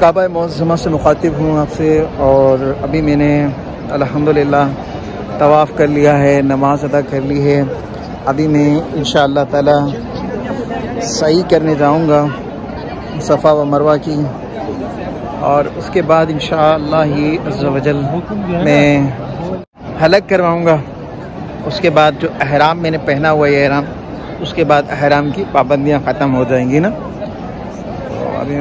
काबा मुअज़्ज़मा से मुखातिब हूँ आपसे। और अभी मैंने अल्हम्दुलिल्लाह तवाफ़ कर लिया है, नमाज़ अदा कर ली है। अभी मैं इंशाअल्लाह ताला सही करने जाऊँगा सफ़ा व मरवा की, और उसके बाद इंशाअल्लाह ही अज़्ज़ा वजल मैं हलक करवाऊँगा। उसके बाद जो अहराम मैंने पहना हुआ है अहराम, उसके बाद अहराम की पाबंदियाँ ख़त्म हो जाएंगी ना। तो अभी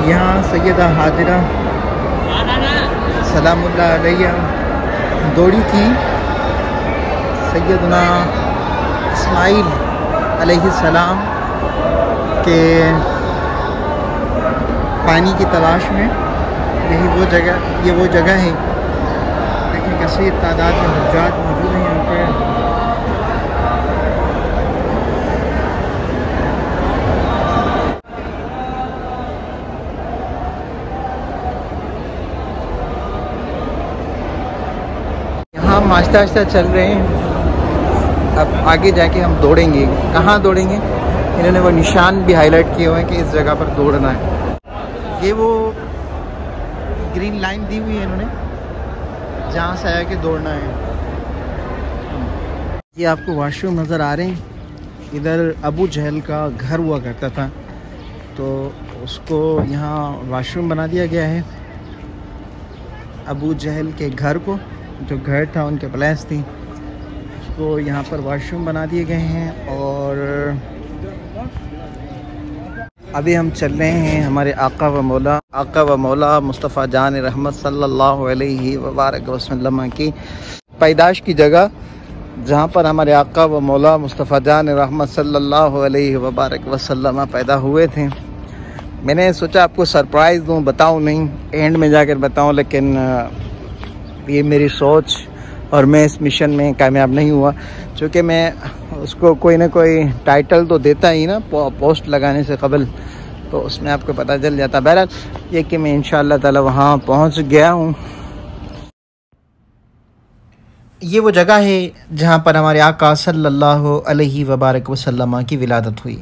यहाँ सैयदा हाजिरा सलामुल्लाह अलैहा दौड़ी थी सैयदना इस्माइल अलैहिस्सलाम के पानी की तलाश में। यही वो जगह, ये वो जगह है। देखिए कसीर तादाद में हुज्जाज मौजूद हैं यहाँ पे। यहाँ हम आहिस्ता आहिस्ता चल रहे हैं। अब आगे जाके हम दौड़ेंगे। कहाँ दौड़ेंगे? इन्होंने वो निशान भी हाईलाइट किए हुए हैं कि इस जगह पर दौड़ना है। ये वो ग्रीन लाइन दी हुई है इन्होंने, जहाँ से आया कि दौड़ना है। ये आपको वाशरूम नज़र आ रहे हैं। इधर अबू जहल का घर हुआ करता था, तो उसको यहाँ वाशरूम बना दिया गया है। अबू जहल के घर को, जो घर था उनके प्लेस थी, उसको यहाँ पर वाशरूम बना दिए गए हैं। और अभी हम चल रहे हैं हमारे आका व मौला मुस्तफ़ा जान रहमत सल्लल्लाहु अलैहि वसल्लम की पैदाश की जगह, जहाँ पर हमारे आका व मौला मुस्तफ़ा जान रहमत सल्लल्लाहु अलैहि वसल्लम पैदा हुए थे। मैंने सोचा आपको सरप्राइज़ दूँ, बताऊँ नहीं, एंड में जाकर बताऊँ, लेकिन ये मेरी सोच और मैं इस मिशन में कामयाब नहीं हुआ। चूँकि मैं उसको कोई ना कोई टाइटल तो देता ही ना पोस्ट लगाने से कबल, तो उसमें आपको पता चल जाता। बहरहाल ये कि मैं इंशाअल्लाह ताला वहाँ पहुँच गया हूँ। ये वो जगह है जहाँ पर हमारे आका सल्लल्लाहु अलैहि वसल्लम की विलादत हुई।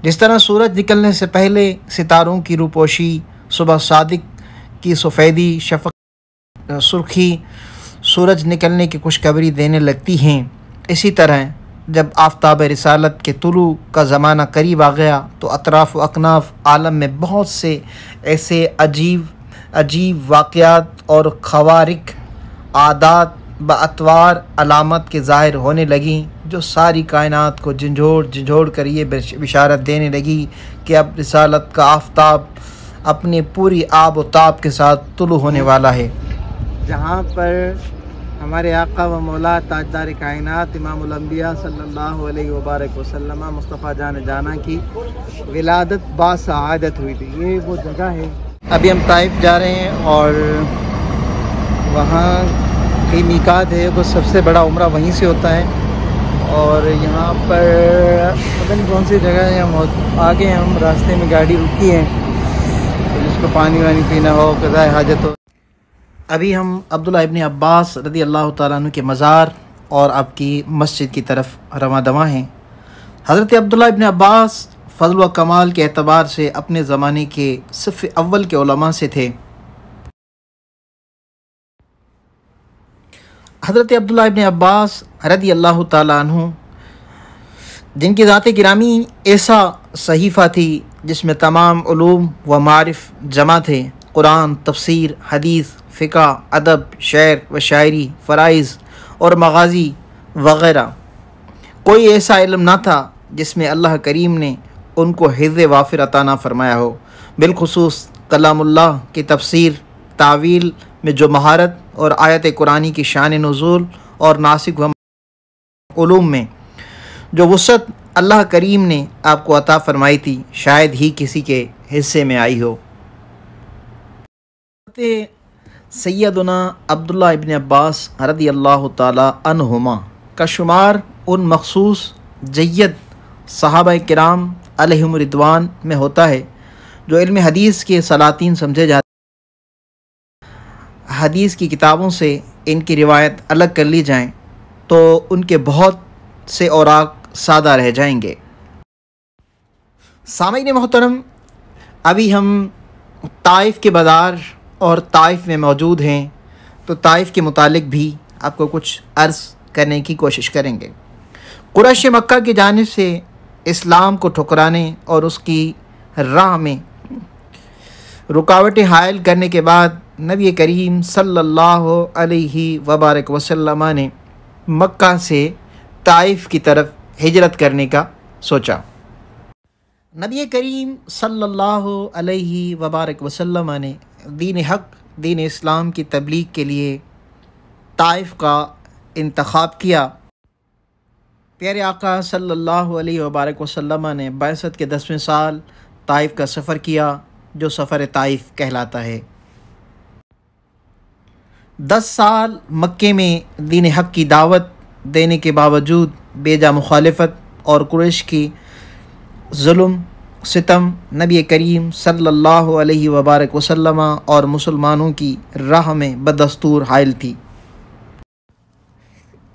जिस तरह सूरज निकलने से पहले सितारों की रूपोशी, सुबह सादिक की सफ़ेदी, शफ़क़ सुर्खी सूरज निकलने की खुशखबरी देने लगती हैं, इसी तरह जब आफ़ताब रिसालत के तुलू का ज़माना करीब आ गया तो अतराफ़ व अकनाफ़ आलम में बहुत से ऐसे अजीब वाक़यात और ख़वारिक आदात बअतवार अलामत के ज़ाहिर होने लगी, जो सारी कायनात को झंझोड़ कर ये बिशारत देने लगी कि अब रिसालत का आफ़ताब अपने पूरी आब व ताब के साथ तुलू होने वाला है। जहाँ पर हमारे आका व मौला ताजदार कायनात इमामुल अंबिया सल्लल्लाहु अलैहि वसल्लम मुस्तफ़ा जाना की विलादत बासआदत हुई थी। ये वो जगह है। अभी हम ताइफ जा रहे हैं और वहाँ की मीकात है, वो सबसे बड़ा उम्रा वहीं से होता है। और यहाँ पर पता नहीं कौन सी जगह है, हम आगे हम रास्ते में गाड़ी रुकी है, तो जिसको पानी वानी पीना हो, क़ज़ाए हाजत हो। अभी हम अब्दुल्लाह इब्न अब्बास रज़ी अल्लाह ताला अन्हु के मज़ार और आपकी मस्जिद की तरफ रवां हैं। हज़रत अब्दुल्लाह इब्न अब्बास फ़ज़ल व कमाल के एतबार से अपने ज़माने के सिफ़ अव्वल के उलमा से थे। हज़रत अब्दुल्लाह इब्न अब्बास रज़ी अल्लाह ताला अन्हु, जिनकी ज़ात गिरामी ऐसा सहीफ़ा थी जिसमें तमाम उलूम व मारिफ़ जमा थे, कुरान, तफ़सीर, हदीस, फ़िक़्ह, अदब, शेर व शायरी, फ़राइज़ और मग़ाज़ी वग़ैरह। कोई ऐसा इल्म ना था जिसमें अल्लाह करीम ने उनको हिज़्ज़ वाफ़िर अता ना फ़रमाया हो। बिलख़ुसूस कलामुल्लाह की तफ़सीर, तावील में जो महारत और आयत कुरानी की शान नुज़ूल और नासिक व उलूम में जो वुसअत अल्लाह करीम ने आपको अता फ़रमाई थी, शायद ही किसी के हिस्से में आई हो। सैयदना अब्दुल्लाह इब्न अब्बास रज़ी अल्लाह ताला अन्हुमा का शुमार उन मख़सूस जय्यद सहाबा किराम अलैहिम रिदवान में होता है जो इल्म हदीस के सलातीन समझे जाते हैं। हदीस की किताबों से इनकी रिवायत अलग कर ली जाएँ तो उनके बहुत से औराक सादा रह जाएंगे। सामईन मोहतरम, अभी हम ताइफ़ के बाज़ार और ताइफ़ में मौजूद हैं, तो ताइफ़ के मुतालिक भी आपको कुछ अर्ज़ करने की कोशिश करेंगे। कुरैश मक्का की जानिब से इस्लाम को ठुकराने और उसकी राह में रुकावटें हायल करने के बाद नबी करीम सल्लल्लाहु अलैहि वबारक वसल्लम ने मक्का से ताइफ़ की तरफ हिजरत करने का सोचा। नबी करीम सल्लल्लाहु अलैहि वबारक वसल्लम ने दीन हक़, दीन इस्लाम की तबलीग के लिए ताइफ़ का इंतख़ाब किया। प्यारे आका सल्लल्लाहु अलैहि वबारक वसल्लम ने बैसत के 10वें साल ताइफ़ का सफ़र किया, जो सफ़र ताइफ़ कहलाता है। 10 साल मक्के में दीन हक़ की दावत देने के बावजूद बेजा मुखालिफत और कुरैश की जुल्म सितम नबी करीम सल्लल्लाहु अलैहि वबारक वसल्लम और मुसलमानों की राह में बदस्तूर हायल थी।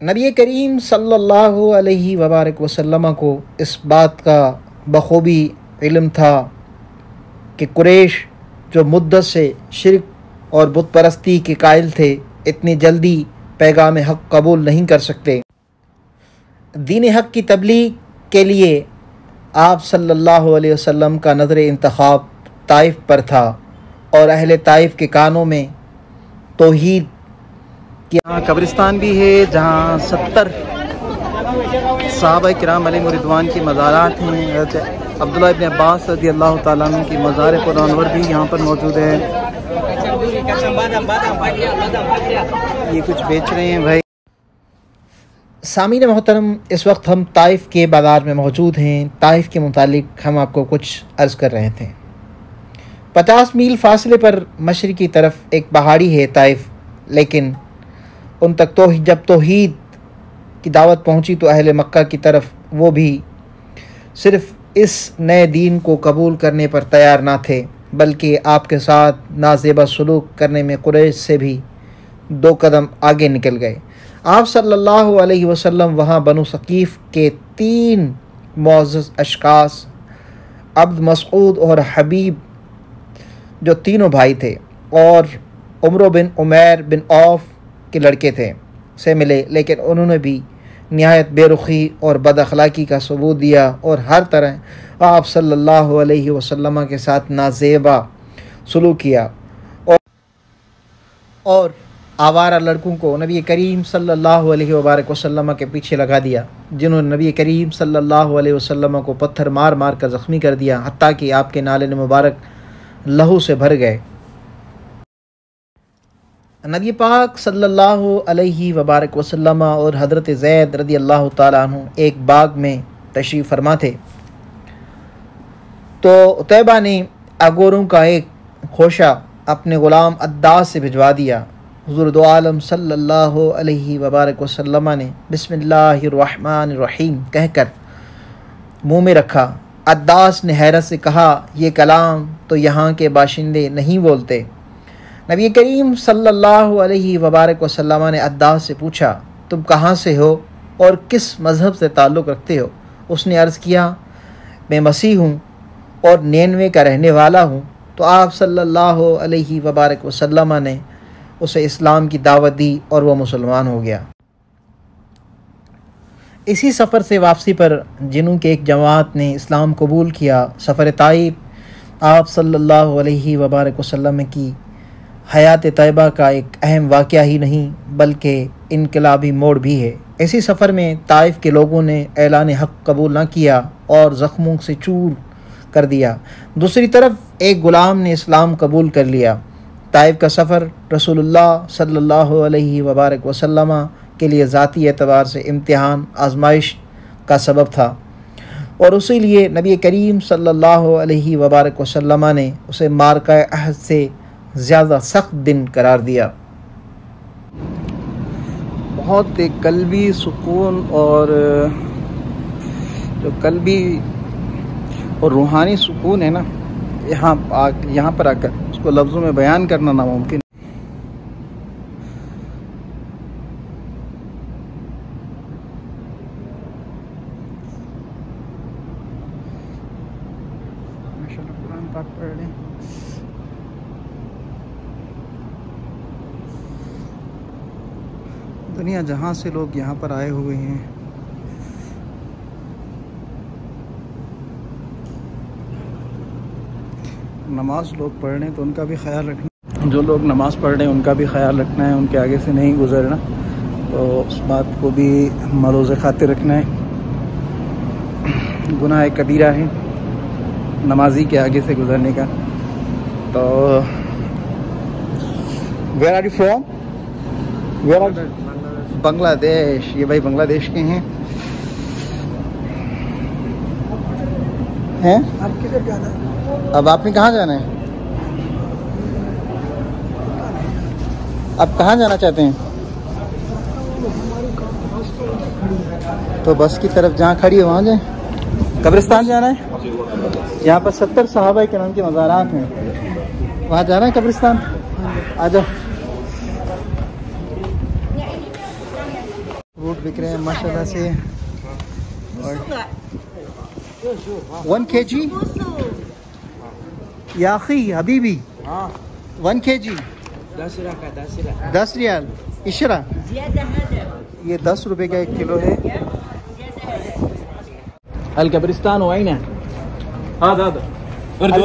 नबी करीम सल्लल्लाहु अलैहि वबारक वसल्लम को इस बात का बखूबी इल्म था कि कुरैश, जो मुद्दत से शिर्क और बुत परस्ती के कायल थे, इतनी जल्दी पैगाम हक़ कबूल नहीं कर सकते। दीन हक़ की तबलीग के लिए आप सल्लल्लाहु अलैहि वसल्लम का नज़र इंतखाब ताइफ़ पर था और अहले ताइफ़ के कानों में तौहीद कि यहाँ कब्रिस्तान भी है, जहाँ 70 सहाबा किराम अलैहिम रिदवान की मज़ारात हैं। अब्दुल्लाह इब्न अब्बास रज़ी अल्लाह ताला अन्हु की मज़ार पुरानवर भी यहाँ पर मौजूद है। ये कुछ बेच रहे हैं भाई। सामीन मोहतरम, इस वक्त हम ताइफ़ के बाज़ार में मौजूद हैं। ताइफ़ के मुतालिक हम आपको कुछ अर्ज़ कर रहे थे। 50 मील फासले पर मशरिकी तरफ एक पहाड़ी है ताइफ़, लेकिन उन तक तो जब तौहीद की दावत पहुंची तो अहले मक्का की तरफ वो भी सिर्फ़ इस नए दीन को कबूल करने पर तैयार ना थे, बल्कि आपके साथ नाज़ेबा सलूक करने में कुरैश से भी 2 कदम आगे निकल गए। आप सल्लल्लाहु अलैहि वसल्लम वहाँ बनु सकीफ़ के 3 मुअज़्ज़ज़ अशख़ास अब्द मसऊद और हबीब, जो तीनों भाई थे और उमर बिन उमैर बिन औफ के लड़के थे, से मिले, लेकिन उन्होंने भी निहायत बेरुखी और बदअखलाक़ी का सबूत दिया और हर तरह आप सल्लल्लाहु अलैहि वसल्लम के साथ नाज़ेबा सलूक किया और आवारा लड़कों को नबी करीम सल्लल्लाहु अलैहि वबारक वसल्लम के पीछे लगा दिया, जिन्होंने नबी करीम सल्लल्लाहु अलैहि वसल्लम को पत्थर मार मार कर ज़ख्मी कर दिया, हत्ता कि आपके नाले मुबारक लहू से भर गए। नबी पाक सल्लल्लाहु अलैहि वबारक वसल्लम और हज़रत ज़ैद रज़ी अल्लाह ताला अन्हु एक बाग में तशरीफ़ फरमा थे, तो उतैबा ने अगोरों का एक खोशा अपने ग़ुलाम अद्दास से भिजवा दिया। हुज़ूर दो आलम सल्लल्लाहु अलैहि वबारक वसल्लम ने बिस्मिल्लाहिर्रहमानिर्रहीम कहकर मुँह में रखा। अद्दास ने हैरत से कहा, ये कलाम तो यहाँ के बाशिंदे नहीं बोलते। नबी करीम सल्लल्लाहु अलैहि वबारक वसल्लम ने अद्दास से पूछा, तुम कहाँ से हो और किस मज़हब से ताल्लुक़ रखते हो? उसने अर्ज़ किया, मैं मसीह हूँ और 99 का रहने वाला हूँ। तो आप सल्लल्लाहु अलैहि वबारक वसल्लम ने उसे इस्लाम की दावत दी और वह मुसलमान हो गया। इसी सफ़र से वापसी पर जिन्हों के एक जमात ने इस्लाम कबूल किया, सफ़र ताइफ़ आप सल्लल्लाहु अलैहि वबारक वसल्लम की हयात तैयबा का एक अहम वाक़या ही नहीं बल्कि इनकलाबी मोड़ भी है। इसी सफ़र में ताइफ़ के लोगों ने ऐलान हक़ कबूल ना किया और ज़ख्मों से चूर कर दिया। दूसरी तरफ एक ग़ुलाम ने इस्लाम कबूल कर लिया। ताइफ़ का सफ़र रसूलुल्लाह सल्लल्लाहु अलैहि वबारक वसल्लम के लिए ज़ाती एतबार से इम्तिहान, आजमाइश का सबब था और उसी लिए नबी करीम सल्लल्लाहु अलैहि वबारक वसल्लम ने उसे मारका अहद से ज़्यादा सख्त दिन करार दिया। बहुत एक कल्बी सुकून और जो कल्बी और रूहानी सुकून है ना, यहाँ पर आकर उसको लफ्ज़ों में बयान करना नामुमकिन। माशाल्लाह कुरान पाक पढ़ लें। दुनिया जहाँ से लोग यहाँ पर आए हुए हैं। नमाज लोग पढ़ रहे हैं तो उनका भी ख्याल रखना, जो लोग नमाज पढ़ रहे हैं उनका भी ख्याल रखना है, उनके आगे से नहीं गुजरना, तो उस बात को भी मरोज़ खातिर रखना है। गुनाह कबीरा है नमाजी के आगे से गुजरने का। तो where are you from? Where are? Bangladesh. ये भाई बांग्लादेश के हैं। आप किधर जाना है? अब आपने कहाँ जाना है? अब कहाँ जाना चाहते हैं? तो बस की तरफ जहाँ खड़ी है वहाँ जाए। कब्रिस्तान जाना है? यहाँ पर 70 सहाबा किराम के मज़ारात हैं, वहाँ जाना है कब्रिस्तान। आ जाओ। फ्रूट बिक रहे हैं माशाल्लाह से। और 1 kg या अखी हबीबी 1 kg 10 रियाल इशरा। ये 10 रुपए का 1 किलो है। अल कब्रिस्तान वाइन है।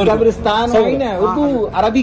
कब्रिस्तान वाइन है उर्दू अरबी।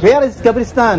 Where is कब्रिस्तान?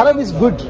Arab is good.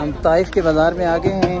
हम ताइफ के बाजार में आ गए हैं।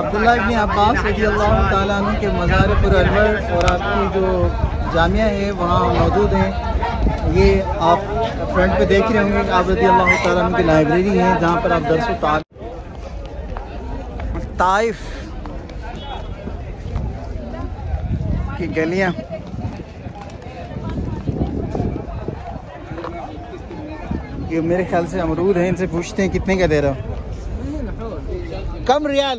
अब्दुल्ला इब्न अब्बास रज़ियल्लाहु ताला अन्हु के मज़ार-ए-पुर अनवर और आपकी जो जामिया है वहाँ मौजूद हैं। ये आप फ्रंट पे देख रहे होंगे आप रज़ियल्लाहु ताला अन्हु की लाइब्रेरी है जहाँ पर आप दर्स व ताइफ की गलियाँ। ये मेरे ख्याल से अमरूद हैं, इनसे पूछते हैं कितने का दे रहा हो। कम रियाल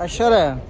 10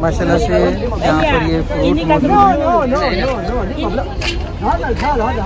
माशाल्लाह से यहाँ पर ये फ्रूट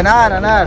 अनार अनार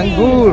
अंगूर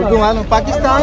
उर्दू मालूम पाकिस्तान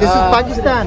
दिस इज पाकिस्तान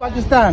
पाकिस्तान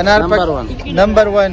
अनार नंबर 1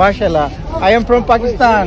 माशाल्लाह। I am from Pakistan.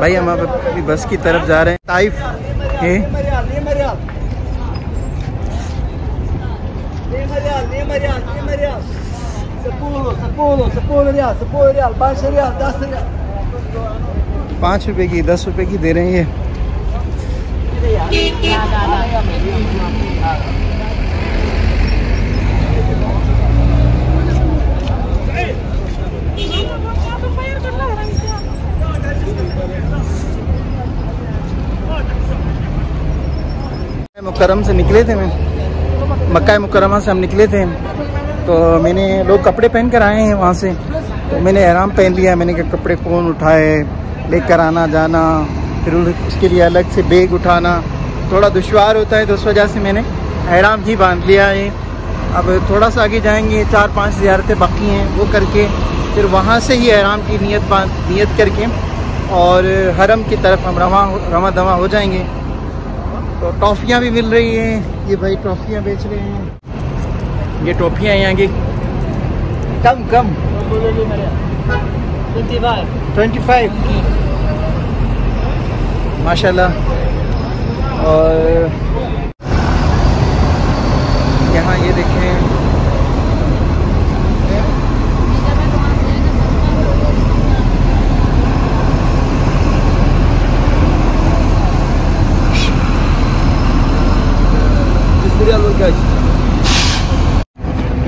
भाई हम अभी बस की तरफ जा रहे हैं। ताइफ है ₹5 की 10 रुपए की दे रहे हैं। मुकर्रम से निकले थे, मैं मक्का मुकर्रमा से हम निकले थे, तो मैंने लोग कपड़े पहन कर आए हैं वहाँ से, तो मैंने एहराम पहन लिया। मैंने कहा कपड़े कौन उठाए लेकर आना जाना, फिर उसके लिए अलग से बैग उठाना थोड़ा दुश्वार होता है, तो उस वजह से मैंने एहराम ही बांध लिया है। अब थोड़ा सा आगे जाएंगे, 4-5 ज़ियारतें बाकी हैं, वो करके फिर वहाँ से ही एहराम की नियत करके और हरम की तरफ हम रवा दवा हो जाएंगे। तो टॉफ़ियाँ भी मिल रही हैं, ये भाई टॉफ़ियाँ बेच रहे हैं, ये टॉफ़ियाँ हैं यहाँ की। कम 25 माशाल्लाह। और यहाँ ये देखें,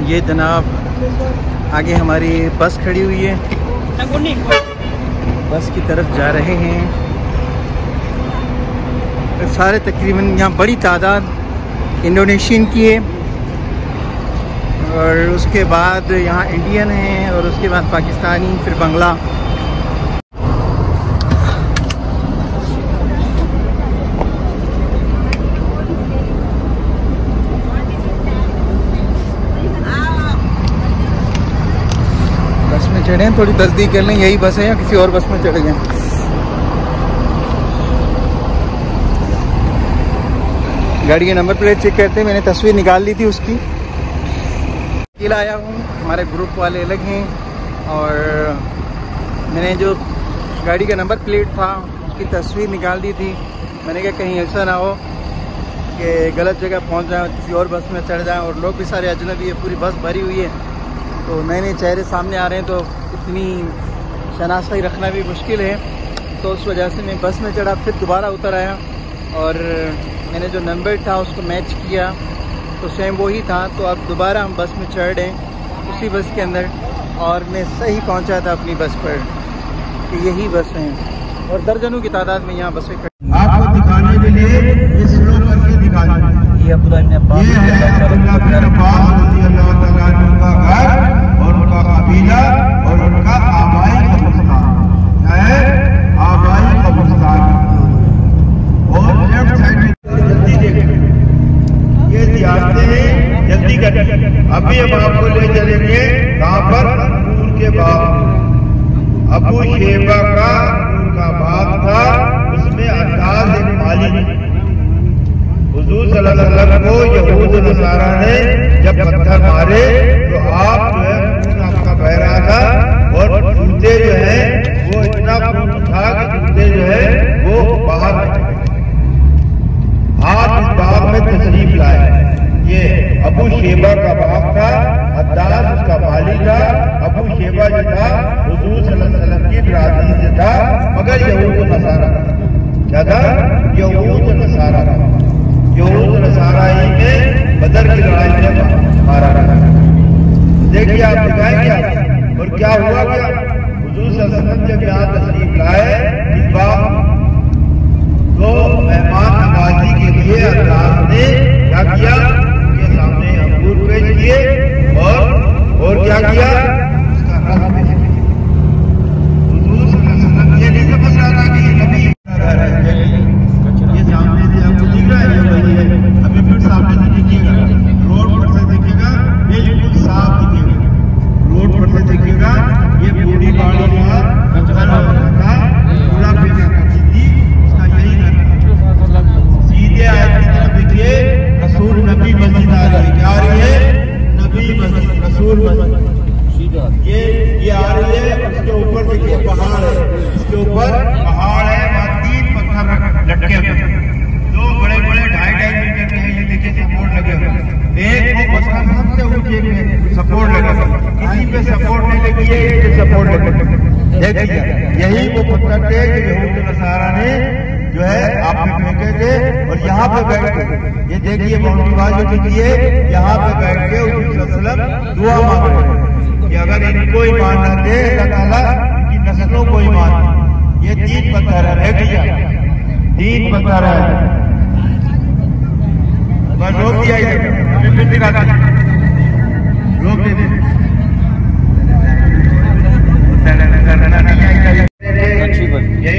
ये जनाब आगे हमारी बस खड़ी हुई है, बस की तरफ जा रहे हैं। सारे तकरीबन यहाँ बड़ी तादाद इंडोनेशियन की है, और उसके बाद यहाँ इंडियन हैं, और उसके बाद पाकिस्तानी, फिर बांग्ला। बस में चढ़े, थोड़ी तस्दीक कर लें यही बस है या किसी और बस में चढ़ गए। गाड़ी के नंबर प्लेट चेक करते हैं, मैंने तस्वीर निकाल ली थी उसकी। अकेला आया हूँ, हमारे ग्रुप वाले अलग हैं, और मैंने जो गाड़ी का नंबर प्लेट था उसकी तस्वीर निकाल दी थी। मैंने कहा कहीं ऐसा ना हो कि गलत जगह पहुँच जाए, किसी और बस में चढ़ जाएँ, और लोग भी सारे अजनबी है, पूरी बस भरी हुई है, तो नए नए चेहरे सामने आ रहे हैं, तो इतनी शनाख्ती रखना भी मुश्किल है। तो उस वजह से मैं बस में चढ़ा, फिर दोबारा उतर आया, और मैंने जो नंबर था उसको मैच किया तो सेम वही था। तो अब दोबारा हम बस में चढ़ गए उसी बस के अंदर, और मैं सही पहुंचा था अपनी बस पर कि यही बस है, और दर्जनों की तादाद में यहाँ बसें खड़ी। आपको दिखाने के लिए ये स्लो करके दिखाएंगे। ये अब्दुल्लाह इब्न अब्बास का घर और उनका कबीला और उनका आबाई कब्रिस्तान है, आबाई कब्रिस्तान। और लेफ्ट साइड में जल्दी देखें, ये जियारतें हैं, जल्दी करें। अभी हम आपको ले चलेंगे कहाँ पर? अंगूर के बाग। अबू शेबा का अंगूर का बाग था, उसमें अंदाज एक माली हुजूर सल्लल्लाहु अलैहि वसल्लम को यहूद नसारा ने जब पत्थर मारे तो आप जो है खून आपका बह रहा था, और जूते जो है वो इतना खून था कि जूते जो है वो बाहर आप इस बाग में तशरीफ लाए। ये अबू शेबा का बाग था, अद्दास उसका माली था। अबू शेबा जो था हुजूर सल्लल्लाहु अलैहि वसल्लम की बरादरी से था, मगर यहूद नसारा क्या था? यहूद नसारा था। यहूद नसारा ही में बदर की लड़ाई में मारा गया। देखिए आप दिखाएंगे आप, और क्या हुआ क्या? हुजूर सल्लल्लाहु अलैहि वसल्लम जब यहाँ तशरीफ लाए इस बाग, तो मेहमान नवाजी के लिए अल्लाह ने क्या किया? उनके सामने अंगूर पेश किए, और क्या किया? उसका रस पेश किया। हुजूर सल्लल्लाहु अलैहि वसल्लम ये नहीं समझ रहा था कि ये नबी ये सामने से आपको दिख रहा है, ये वही है। अभी फिर सामने से दिखिएगा, रोड पर से दिखेगा, बिल्कुल साफ दिखेगा। रोड पर से दिखेगा, ये बूढ़ी बाड़ी का घर था, पूरा पेश सीधे आयत की तरफ देखिए, रसूल नबी मस्जिद आ रही है। क्या आ रही है? नबी मस्जिद, रसूल मस्जिद। ये आ रही है, उसके ऊपर देखिए पहाड़ है, इसके ऊपर पहाड़ है, वहाँ 3 पत्थर लटके हुए, 2 बड़े-बड़े 2.5 मीटर के हैं। ये देखिए सपोर्ट लगे हुए, एक वो पत्थर सबसे ऊंचे पे सपोर्ट लगा हुआ, किसी पे सपोर्ट नहीं लगी है, ये सपोर्ट लगे। देखिए यही वो पत्थर थे जो यहूद नसारा ने जो है आप में फेंके थे, और यहाँ पे बैठ के ये देखिए बाउंड्री वाल जो दिखी है, यहाँ पे बैठ के हुजूर सल्लल्लाहु अलैहि वसल्लम दुआ मांग रहे हैं कि अगर इनको ईमान न दे अल्लाह ताला की नस्लों को ईमान। ये 3 पत्थर है, भैया 3 पत्थर है, बस रोक दिया, अभी फिर दिखाते हैं, रोक दे यही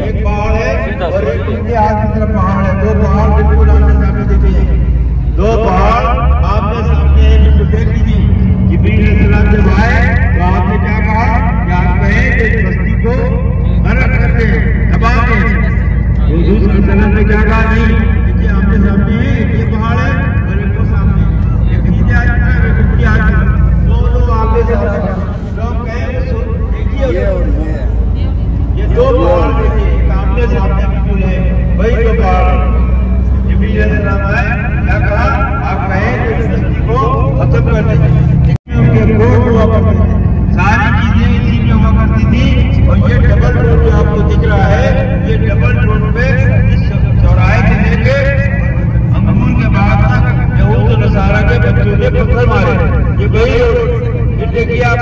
एक पहाड़ है और एक उनके हाथ की तरफ पहाड़ है। दो पहाड़ बिल्कुल आमने सामने देखिए, दो पहाड़ आपने सामने बिल्कुल देख लीजिए। जिब्रील अलैहिस्सलाम जब आए तो आपने क्या कहा कि आप कहें कि इस बस्ती को नरक कर दे, दबा दे। हुजूर सल्लल्लाहु अलैहि वसल्लम ने क्या कहा, नहीं देखिए आमने सामने है, ये पहाड़ है और एक वो सामने, एक सीधे हाथ की तरफ एक उल्टी हाथ की तरफ, दोनों आगे से लोग कहें देखिए ये दो पहाड़ देखिए आमने सामने बिल्कुल है, वही दो पहाड़। जिब्रील अलैहिस्सलाम आए, क्या कहा, आप कहें कि इस बस्ती को खत्म कर दें। उनके रोड हुआ करते थे, सारी चीजें इसी में हुआ करती थी। और ये डबल रोड जो आपको दिख रहा है, ये डबल रोड पे इस चौराहे से लेके अंगूर के बाग तक यहूद और नसारा के बच्चों ने पत्थर मारे। ये वही रोड, ये देखिए आप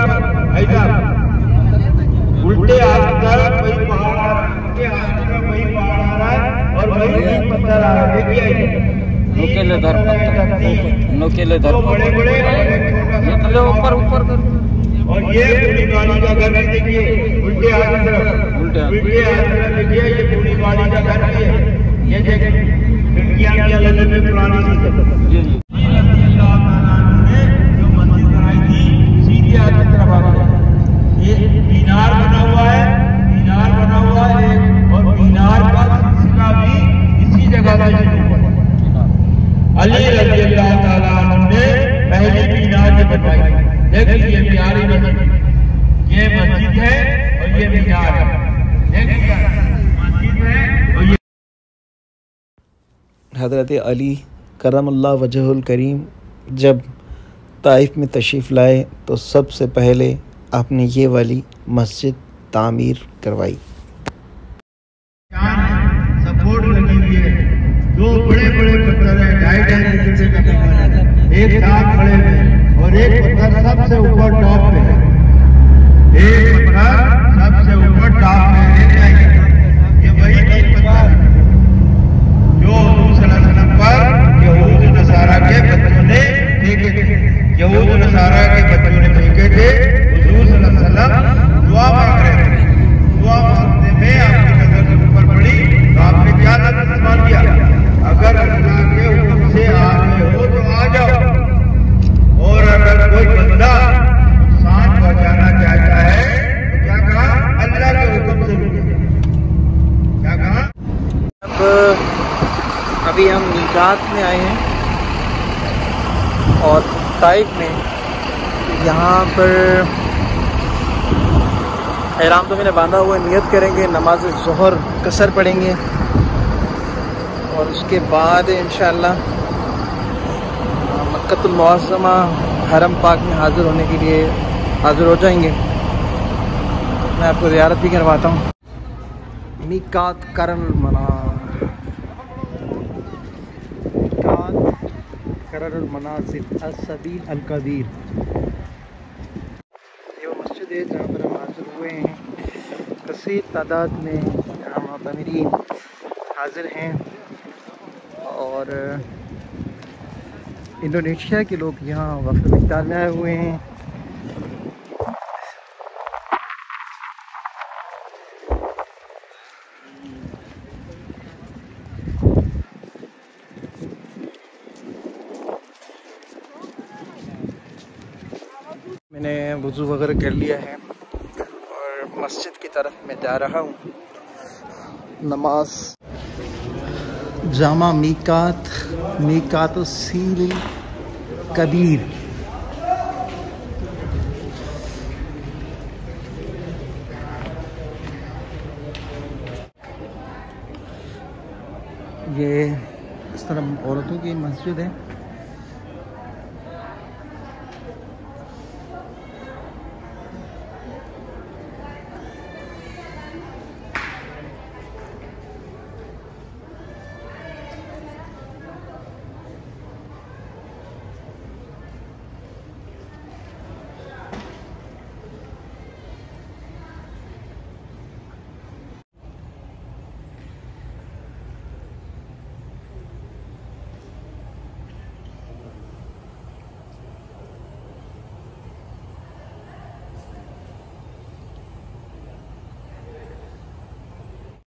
ऐसा उल्टे हाथ की तरफ वही पहाड़ आ रहा है, उल्टे हाथ की तरफ वही पहाड़ आ रहा है और वही पत्थर आ रहा है। देखिए नुकीले दर पत्थर, नुकीले दर बड़े बड़े ऊपर ऊपर कर। और ये पूरी गाड़ी का घर भी देखिए उल्टे हाथ की तरफ, उल्टे हाथ की तरफ देखिए, ये पूरी गाड़ी का घर भी है। ये देखिए खिड़कियां भी अलग अलग पुरानी सी जो मंदिर बनाई थी सीधे हाथ की तरफ आ गया। ये मीनार बना हुआ है, मीनार बना हुआ है और मीनार का सिलसिला भी इसी जगह से शुरू हुआ। अली रज़ियल्लाहु ताला अन्हु ने पहली मीनार जो बनवाई। देखिए ये प्यारी मस्जिद, ये मस्जिद है और ये मीनार है। देखिए मस्जिद है और ये हज़रत अली करमल्लाहु वजहुल करीम जब ताइफ में तशरीफ़ लाए तो सबसे पहले आपने ये वाली मस्जिद तामीर करवाई। सपोर्ट लगी हुई है, दो बड़े बड़े पत्थर है, 2.5 मीटर का पत्थर है, एक साथ खड़े हैं और एक पत्थर सबसे ऊपर टॉप पे है। एक पत्थर सबसे ऊपर टॉप पे है। ये वही तीन पत्थर जो हुजूर सल्लल्लाहु अलैहि वसल्लम पर यहूद नसारा के बच्चों ने फेंके थे, यहूद नसारा के बच्चों ने फेंके थे। हुजूर सल्लल्लाहु अलैहि वसल्लम दुआ मांग रहे थे, दुआ मांगने में आपकी नजर के ऊपर पड़ी तो आपने क्या नजर मान किया, अगर अल्लाह के हुक्म से आ रहे हो तो आ जाओ, और अगर कोई बंदा नुकसान पहुंचाना चाहता है तो क्या कहा, अल्लाह के हुक्म से रुके। क्या कहा, अभी हम मीकात में आए हैं और ताइफ में यहाँ पर एहराम तो मैंने बांधा हुआ है, नियत करेंगे, नमाज ज़ोहर कसर पढ़ेंगे और उसके बाद इंशाअल्लाह मक्कतुल मुअज़्ज़मा हरम पाक में हाज़िर होने के लिए हाज़िर हो जाएंगे। मैं आपको ज़ियारत भी करवाता हूँ। मीकात करनुल मनाज़िर, मीकात करनुल मनाज़िर अस-सबील अल-कबीर, ये वो मस्जिद है जहाँ पर हम हाज़िर हुए हैं। कसीर तादाद में यहाँ मुअतमिरीन हाज़िर हैं और इंडोनेशिया के लोग यहाँ वफ़द मिक़दार में आए हुए हैं। मैंने वज़ू वगैरह कर लिया है और मस्जिद की तरफ मैं जा रहा हूँ। नमाज जामा मीकात, मीकातुस्सील कबीर, ये इस तरह औरतों की मस्जिद है।